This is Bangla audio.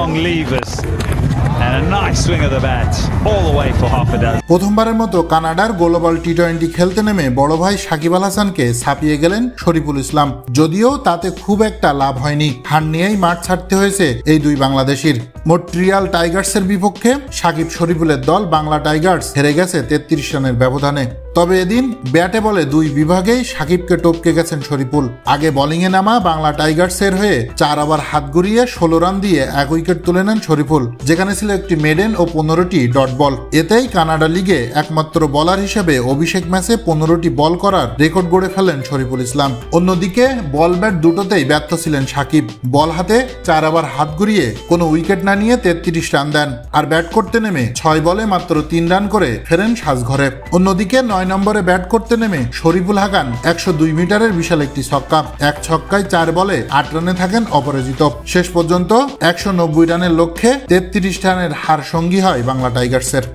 long levers and a nice swing of the bat all the way for half a dozen. প্রথমবারের মতো কানাডার গ্লোবাল টি-20 খেলতে নেমে বড় ভাই সাকিব আল হাসানকে ছাপিয়ে গেলেন শরীফুল ইসলাম। যদিও তাতে খুব একটা লাভ হয়নি, হার নিয়েই মাঠ ছাড়তে হয়েছে এই দুই বাংলাদেশির। মন্ট্রিয়াল টাইগার্সের বিপক্ষে সাকিব শরীফুলের দল বাংলা টাইগার্স হেরে গেছে 33 রানের ব্যবধানে। তবে এদিন ব্যাটে বলে দুই বিভাগেই সাকিবকে টপকে গেছেন শরীফুল। আগে বোলিংয়ে নামা বাংলা টাইগার্সের হয়ে 4 ওভার হাত ঘুরিয়ে 16 রান দিয়ে 1 উইকেট তুলে নেন শরীফুল, যেখানে ছিল একটি মেডেন ও 15টি ডট বল। এতেই কানাডা লিগে একমাত্র বোলার হিসেবে অভিষেক ম্যাচে 15টি বল করার রেকর্ড গড়ে ফেলেন শরীফুল ইসলাম। অন্যদিকে বল ব্যাট দুটোতেই ব্যর্থ ছিলেন সাকিব। বল হাতে 4 ওভার হাত ঘুরিয়ে কোনো উইকেট না নিয়ে 33 রান দেন, আর ব্যাট করতে নেমে 6 বলে মাত্র 3 রান করে ফেরেন সাজঘরে। অন্যদিকে 9 নম্বরে ব্যাট করতে নেমে শরীফুল হাকান 102 মিটারের বিশাল একটি ছক্কা। এক ছক্কায় 4 বলে 8 রানে থাকেন অপরাজিত। শেষ পর্যন্ত 190 রানের লক্ষ্যে 33 রানের হার সঙ্গী হয় বাংলা টাইগার্সের।